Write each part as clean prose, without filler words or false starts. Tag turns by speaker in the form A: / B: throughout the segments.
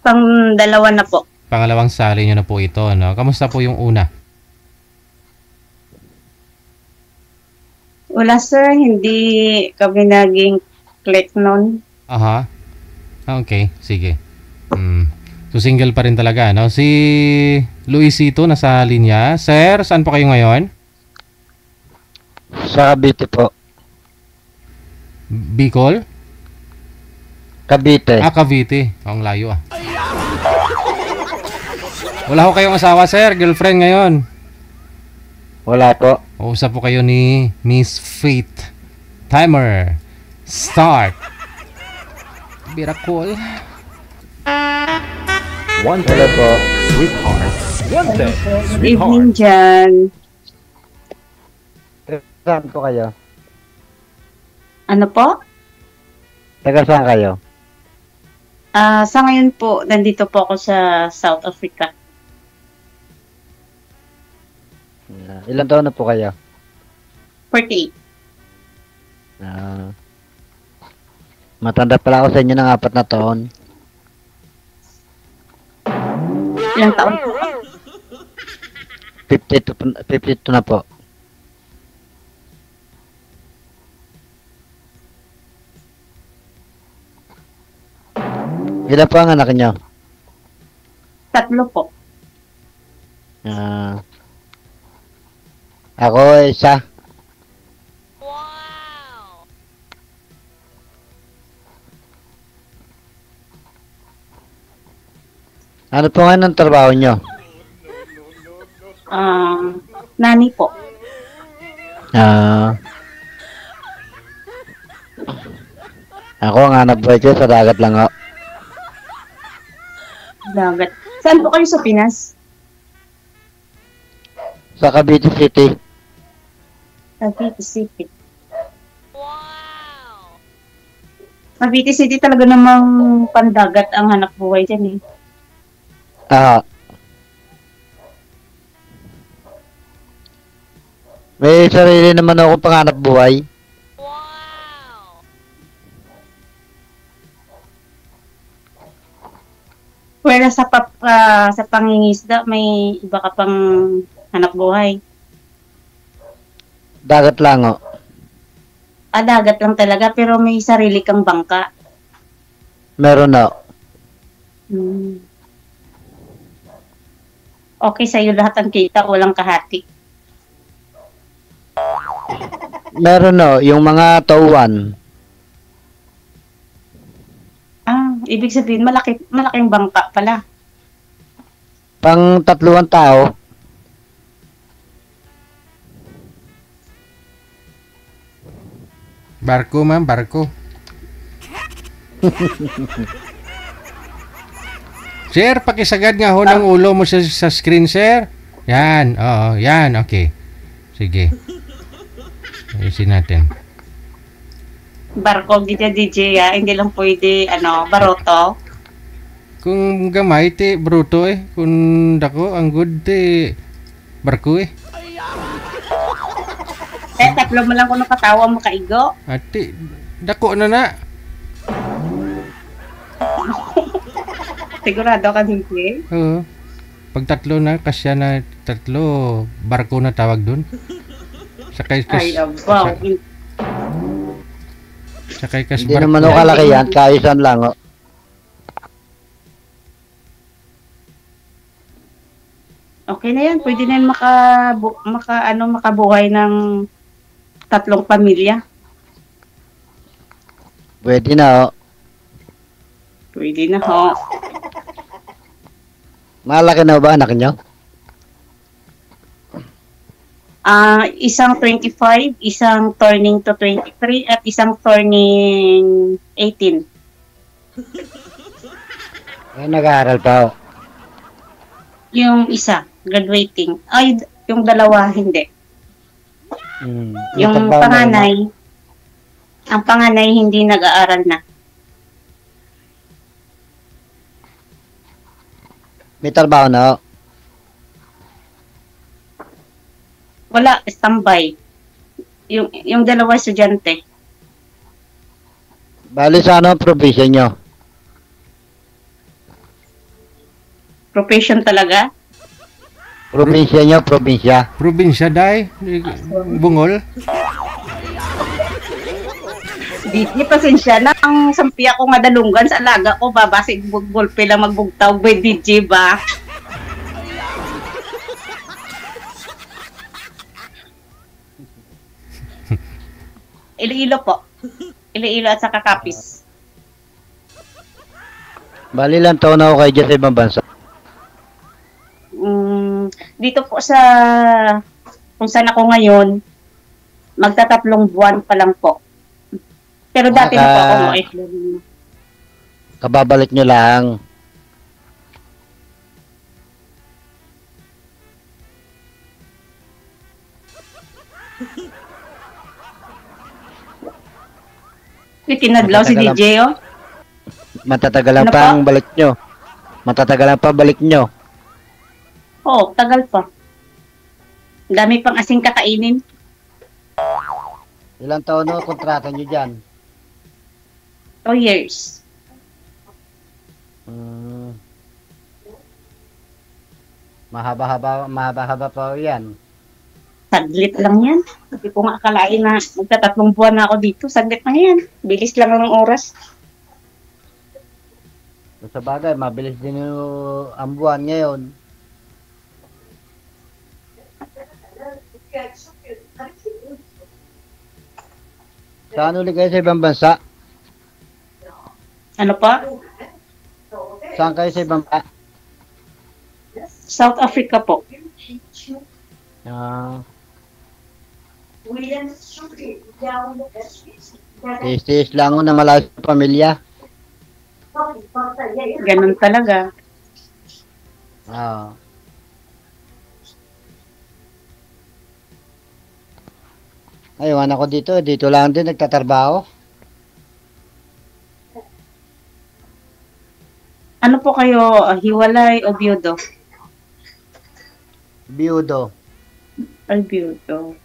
A: Pang-dalawa na po.
B: Pangalawang sali nyo na po ito, no? Kamusta po yung una?
A: Wala sir, hindi kami naging click nun.
B: Aha. Okay, sige. So single pa rin talaga, no? Si Luisito nasa linya. Sir, saan po kayo ngayon?
C: Sa Cavite po.
B: Bicol?
C: Cavite.
B: Cavite. Ang layo ah. Wala ko kayong asawa, sir. Girlfriend ngayon.
C: Wala po.
B: Uusap po kayo ni Miss Faith. Timer. Start. Miracle.
C: Hello po.
A: Evening dyan.
C: Saan po kayo?
A: Ano po?
C: Taga saan kayo?
A: Sa ngayon po, nandito po ako sa South Africa.
C: Ilan taon na po kayo?
A: 48.
C: Matanda pala ako sa inyo ng 4 na taon.
A: Ilang taon po?
C: 52 na po. Ilan po ang anak niyo?
A: 3 po.
C: Ako isa. Ano po nga ng trabaho nyo?
A: Nani po.
C: Ako ang hanap buhay ko sa dagat lang ako.
A: Dagat. Saan po kayo sa Pinas?
C: Sa Cavite City.
A: Cavite City. Cavite City talaga namang pandagat ang hanap buhay dyan eh.
C: May sarili naman ako panghanap buhay.
A: Wala sa pangingisda, may iba ka pang hanap buhay.
C: Dagat lang o.
A: Dagat lang talaga, pero may sarili kang bangka.
C: Meron na.
A: Okay sa'yo lahat ang kita, walang kahati.
C: Meron na. Yung mga tauan.
A: Ibig sabihin, malaking bangka pala.
C: Pang 3 tao.
B: Barko, ma'am. Barko. Sir, pakisagad nga ho ng ulo mo sa screen, sir. Yan. Oo, yan. Okay. Sige. Ayusin natin.
A: Barko, DJ, hindi lang pwede, baroto.
B: Kung gamay, te, bruto eh. Kung dako, ang good, te, barko eh.
A: Tatlo mo lang kung nakatawa mo kaigo.
B: Ate, dako na na.
A: Sigurado ka hindi?
B: Oo. Pag 3 na, kasya na 3, barko na tawag dun. Sakay
A: abaw.
B: Sakay kas
C: Hindi
B: barko.
C: naman ako kalaki yan. Kaisan lang o.
A: Okay na yan. Pwede na yan makabuhay ng 3 pamilya.
C: Pwede na o.
A: Pwede na ho.
C: Malaki na ba anak nyo?
A: Isang 25, isang turning to 23, at isang turning 18.
C: Nag-aaral pa o.
A: Yung isa, graduating. Yung dalawa, hindi. Yung panganay, ang panganay hindi nag-aaral na.
C: May trabaho na o.
A: Wala, standby. Yung dalawa estudyante.
C: Bali sa ano ang provision nyo?
A: Profession talaga?
C: Probinsya nyo, probinsya.
B: Probinsya, day? Bungol?
A: Di pasensya na. Ang sampi ako nga dalunggan sa alaga ko, babasig golpe lang magbugtaw by DJ ba? Iloilo po. Iloilo at saka Capiz.
C: Bali lang taon na ako kayo dyan sa ibang bansa.
A: Dito po sa kung saan ako ngayon, magtatatlong buwan pa lang po. Pero dati na po ako OFW.
C: Kababalik nyo lang.
A: Tinadlaw si DJ, oh.
C: Matatagalan
A: Ano
C: pa
A: pa?
C: ang balik nyo. Matatagalan pa balik nyo.
A: Oo, tagal pa. Dami pang asing kakainin.
C: Ilang taon na kontrata nyo dyan?
A: 2 years.
C: Mahaba-haba pa yan.
A: Saglit lang yan. Hindi ko nga akalain na magtatatlong buwan na ako dito. Saglit lang yan. Bilis lang ng oras.
C: Sa bagay, mabilis din yung ang buwan ngayon. Saan ulit kayo sa ibang bansa?
A: Ano pa?
C: Saan kayo sa ibang bansa?
A: South Africa po.
C: Tiis lang na malayo sa pamilya.
A: Ganun talaga.
C: Ayun, anak ko dito lang din nagtatrabaho.
A: Ano po kayo, hiwalay o biyudo?
C: Biyudo.
A: Ay, biyudo.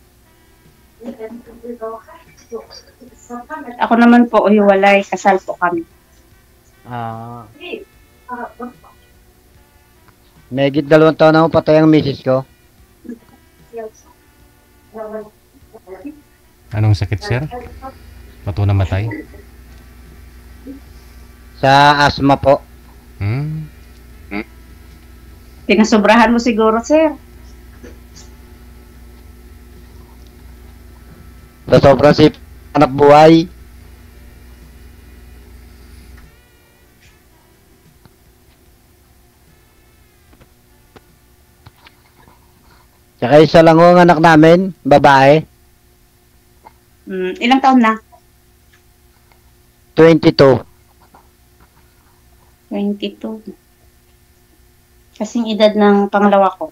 A: Ako naman po, hiwalay. Kasal po kami.
C: Megit 2 taon na ako patay ang misis ko.
B: Anong sakit, sir? Pato namatay?
C: Sa asma po.
A: Pinasobrahan mo siguro, sir.
C: Sa sobrang anak buhay. Tsaka isa lang ang anak namin, babae,
A: Ilang taon na?
C: 22.
A: 22. Kasing edad ng pangalawa ko.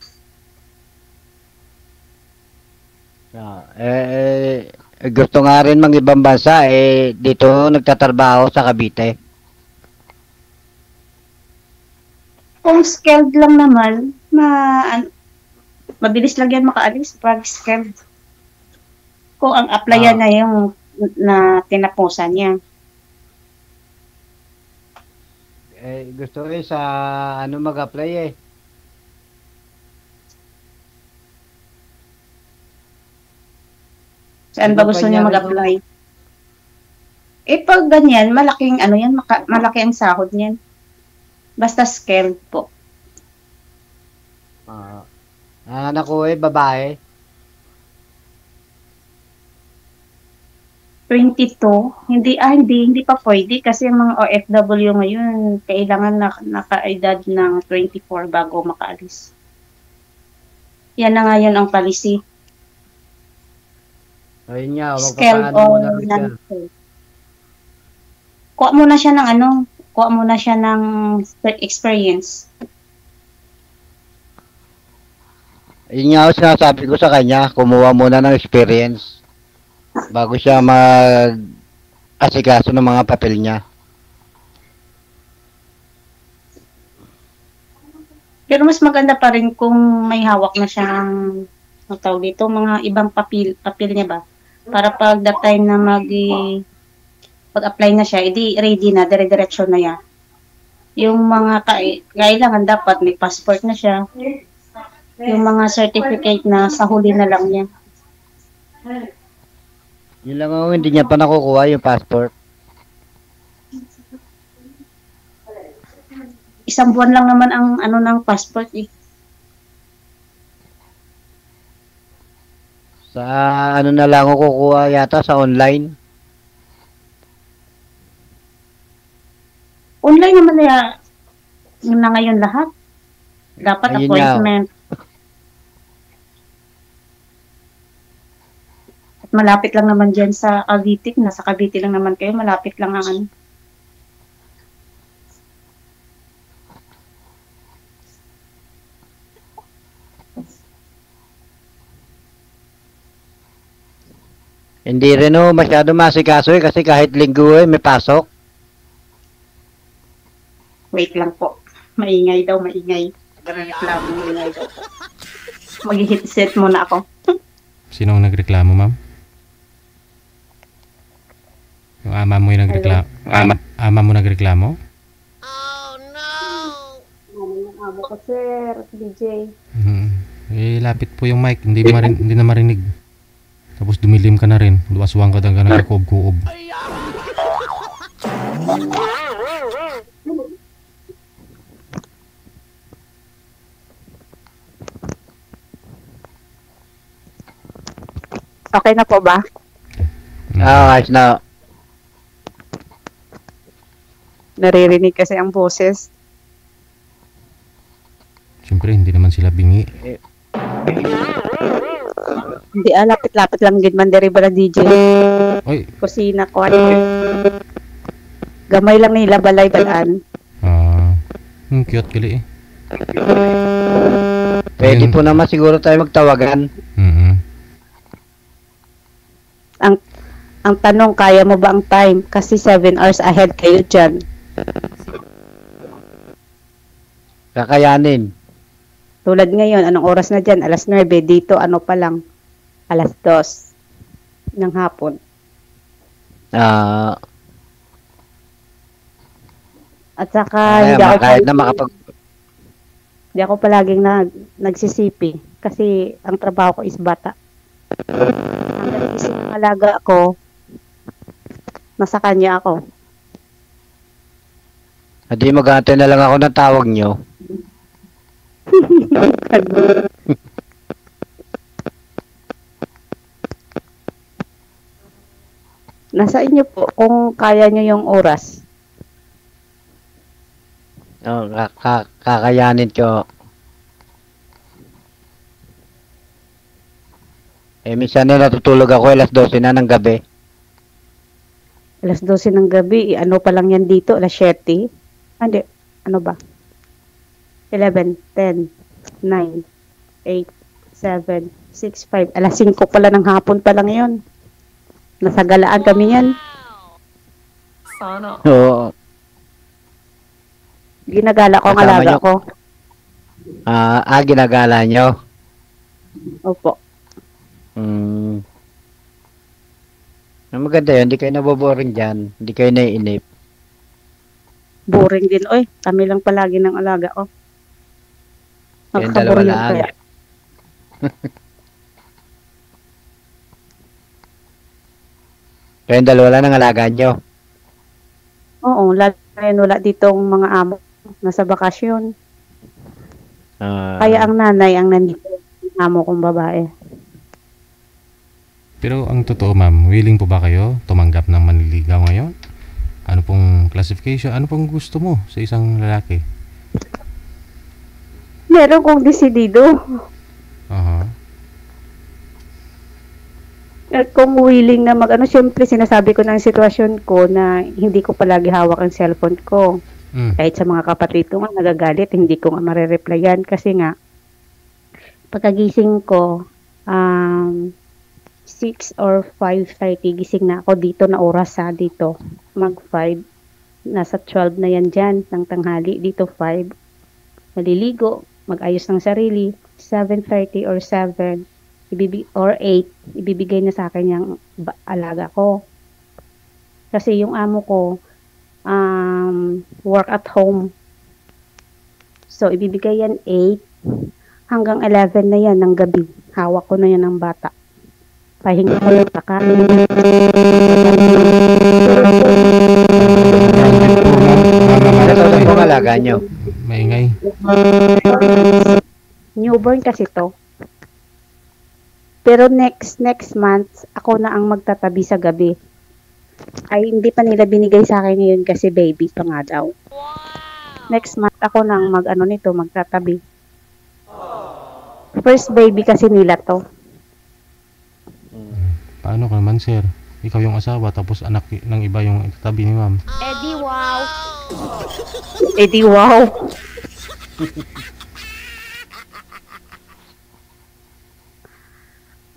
C: Gusto nga rin mang ibang bansa, dito nagtatrabaho sa Cavite.
A: Kung skilled lang naman, mabilis lang yan makaalis pag skilled. Kung ang applyan na yung na tinapusan niya.
C: Gusto rin sa mag-apply
A: Saan ba gusto niya mag-apply? Pag ganyan, malaking malaki ang sahod niyan. Basta skilled po.
C: Anak ko babae.
A: 22? Hindi pa pwede kasi ang mga OFW ngayon kailangan naka-edad ng 24 bago makaalis. Yan na nga yun ang policy.
C: Ayun nga,
A: Skilled o non-skilled. Kuha muna siya ng experience.
C: Yun nga sinasabi ko sa kanya, kumuha muna ng experience bago siya mag-asikaso ng mga papel niya.
A: Pero mas maganda pa rin kung may hawak na siyang mga ibang papel niya ba? Para pag that time na pag-apply na siya, ready na, dire-diretso na yan. Yung mga kailangan dapat may passport na siya. Yung mga certificate na sa huli na lang niya.
C: Yun lang ako, hindi niya pa nakukuha yung passport.
A: Isang buwan lang naman ang ano ng passport eh.
C: Sa ano na lang ako kukuha yata sa online.
A: Online naman na ngayon lahat. Dapat
C: Ayun
A: appointment. At malapit lang naman dyan sa Cavite. Nasa Cavite lang naman kayo. Malapit lang ang ano.
C: Hindi rin masyado masikaso kasi kahit linggo may pasok.
A: Wait lang po. Maingay daw, maingay. Reklamo, maingay daw. Mag-headset muna ako.
B: Sino ang nagreklamo, ma'am? Yung ama mo yung nagreklamo? Ama mo nagreklamo?
A: Amo ko, sir. DJ.
B: Lapit po yung mic, hindi na marinig. Tapos dumilim ka na rin. Luwaswang ka na nagkuob-kuob.
A: Okay na po ba?
C: Ayos na.
A: Naririnig kasi ang boses.
B: Siyempre, hindi naman sila bingi.
A: Hindi, lapit-lapit lang din man diri ba DJ.
B: Oy,
A: Kusina ko. Gamay lang nila balay balaan.
B: cute kali eh.
C: Pwede po naman siguro tayo magtawagan.
A: Ang tanong, kaya mo ba ang time? Kasi 7 hours ahead kayo dyan.
C: Kakayanin.
A: Tulad ngayon, anong oras na dyan? Alas 9. Dito, ano pa lang? Alas 2 ng hapon. At saka, hindi ako palaging nagsisipi. Kasi, ang trabaho ko is bata. Ang nagising ng alaga ko, nasa kanya ako.
C: Hindi mag-aantay na lang ako ng tawag nyo.
A: Nasa inyo po kung kaya nyo yung oras.
C: Kakayanin ko. Minsan natutulog ako alas 12 na ng gabi.
A: Alas 12 ng gabi, ano pa lang yan dito, alas 7. Hindi, ano ba? 11, 10, 9, 8, 7, 6, 5. Alas 5 pala ng hapon pa lang yun. Nasa galaan kami yan.
D: Sana.
C: Oo.
A: Ginagala ko ang
C: Kasama
A: alaga
C: nyo?
A: ko.
C: Ginagala nyo.
A: Opo.
C: Maganda yun, hindi kayo naboboring dyan. Hindi kayo naiinip.
A: Boring din, oy. Kami lang palagi ng alaga ko.
C: Kayong dalawa
A: Nakakaboring
C: lang.
A: kaya.
C: Kayong dalawa lang ng alaga nyo.
A: Oo, lalo na wala ditong mga amo. Nasa bakasyon. Kaya ang nanay ang nandito. Amo kong babae.
B: Pero ang totoo, ma'am, willing po ba kayo tumanggap ng manliligaw ngayon? Ano pong classification? Ano pong gusto mo sa isang lalaki?
A: Meron kong desidido. At kung willing na syempre sinasabi ko ng sitwasyon ko na hindi ko palagi hawak ang cellphone ko. Kahit sa mga kapatid ko nga nagagalit, hindi ko nga marereplyan kasi nga pagkagising ko 6 or 5:30 gising na ako dito na oras dito. Mag 5. Nasa 12 na yan dyan ng tanghali. Dito 5. Maliligo. Mag-ayos ng sarili. 7:30 or 7 or 8. Ibibigay na sa akin yung alaga ko. Kasi yung amo ko work at home. So, ibibigay yan 8 hanggang 11 na yan ng gabi. Hawak ko na yan ng bata. Pahinga ko yung kakain.
C: Ano po ang alaga nyo?
B: Maingay.
A: Newborn kasi to. Pero next month, ako na ang magtatabi sa gabi. Ay, hindi pa nila binigay sa akin ngayon kasi baby pa nga daw. Next month, ako na ang magtatabi. First baby kasi nila to.
B: Paano ka naman, sir? Ikaw yung asawa, tapos anak ng iba yung tabi ni ma'am.
A: Eddie, wow.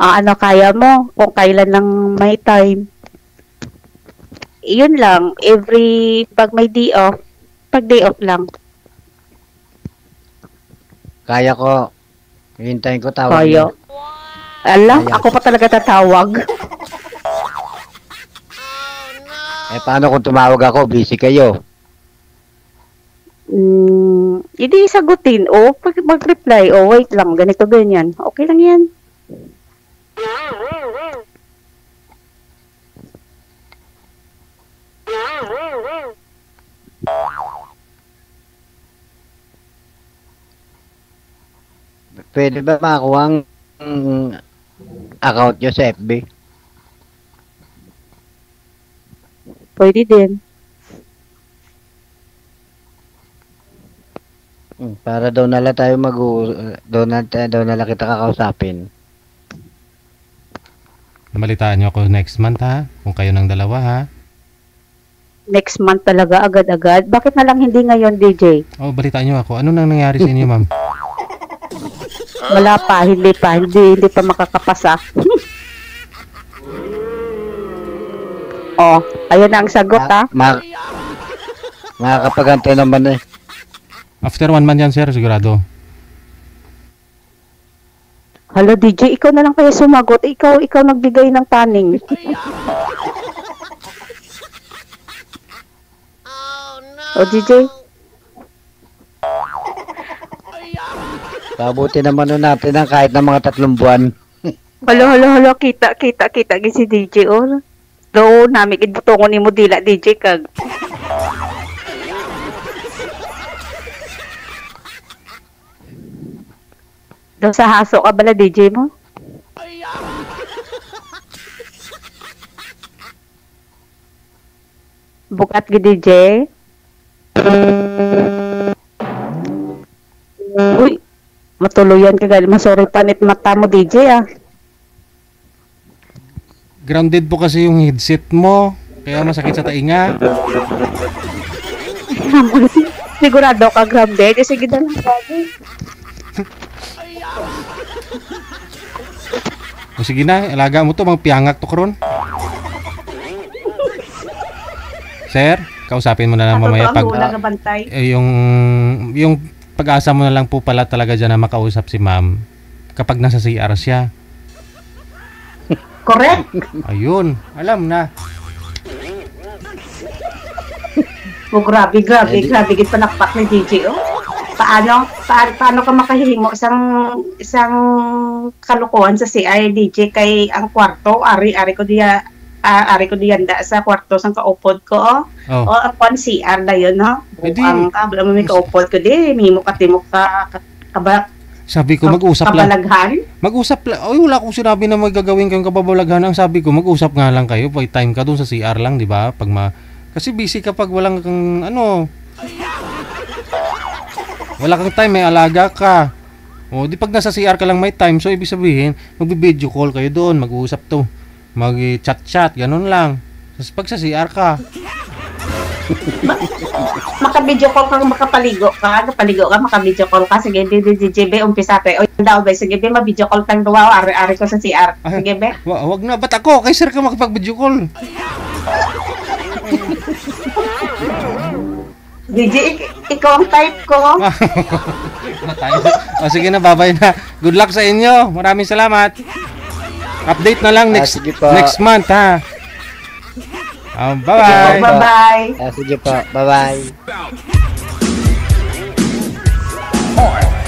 A: Ano kaya mo? Kung kailan lang may time. Yun lang. Pag may day off, pag day off lang.
C: Kaya ko. Hintayin ko tawag.
A: Kaya. Ala, ako pa talaga tatawag.
C: Paano kung tumawag ako? Busy kayo.
A: Hindi sagutin. Pag mag-reply. Wait lang. Ganito, ganyan. Okay lang yan.
C: Pwede ba makakuha ang account nyo sa FB?
A: Pwede din.
C: Para daw nala tayo daw nala kita kakausapin.
B: Nabalitaan niyo ako next month, ha? Kung kayo ng dalawa, ha?
A: Next month talaga, agad-agad. Bakit na lang hindi ngayon, DJ?
B: Balitaan niyo ako. Ano nang nangyari sa inyo, ma'am?
A: Wala pa, hindi pa makakapasa. Ayun na ang sagot, ha?
C: Makakapagantay naman eh.
B: After 1 month yan, sir, sigurado.
A: Hala, DJ, ikaw na lang kaya sumagot. Ikaw nagbigay ng paning. DJ?
C: Pabuti naman nun natin ang kahit na mga 3 buwan.
A: Hala, kita si DJ, Do, namin ibutongon ni mo dila, DJ, kag. Do, sa haso ka bala, DJ mo? Bukat gi DJ? Uy, matuluyan ka gali. Masori panit mata mo, DJ,
B: Grounded po kasi yung headset mo. Kaya masakit sa tainga.
A: Sigurado ka, grounded. Sige na lang, sabi.
B: Sige na, alaga mo to. Mga piyangak to karon. Sir, kausapin mo na lang mamaya pag... yung pag-asa mo na lang po pala talaga dyan na makausap si ma'am kapag nasa CR siya.
A: Correct.
B: Ayun, alam na.
A: Grabe gid panakpak ni DJ, Paano ka makahimo isang kalukuhan sa CR, DJ, kay ang kwarto ari ko diyanda sa kwarto sang kaupod ko, o ang CR na yun, ang kabla mo may kaupod ko di mihimo ka
B: sabi ko mag-usap lang.
A: Kabalaghan?
B: Mag-usap lang. Wala akong sinabi na magagawin kayong kababalaghan. Ang sabi ko, mag-usap nga lang kayo. Pag time ka dun sa CR lang, di ba? Kasi busy kapag walang kang, wala kang time, may alaga ka. Di pag nasa CR ka lang may time, so ibig sabihin, magbi-video call kayo doon, mag-uusap to. Mag-chat-chat, ganun lang. Tapos pag sa CR ka,
A: maka-video call ka, makapaligo ka, maka-video call ka. Sige, DJ, umpisa tayo. Daw ba, sige, ma-video call tang duwa, ari ko sa CR. Sige, be.
B: Wag na, ba't ako? Kay sir ka makapag-video call.
A: DJ, ikaw ang type ko.
B: Sige na, bye-bye na. Good luck sa inyo. Maraming salamat. Update na lang next month, ha.
A: Bye-bye.
C: Sige po, bye-bye.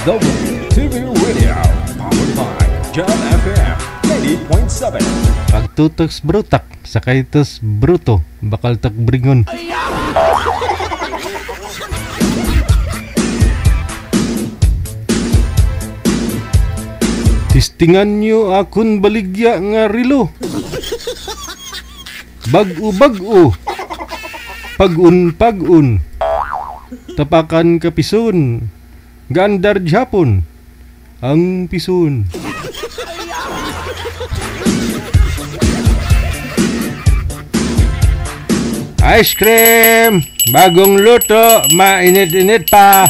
D: WTV Radio, powered by Jam FM 80.7.
B: Pagtutos brutak, sakay tos bruto, bakal tak bringon. Tistingan nyo akon baligya nga rilo. Bag-o, pag-un, tapakan kapison, gandar Japon, ang pison. Ice cream, bagong luto, mainit-init pa.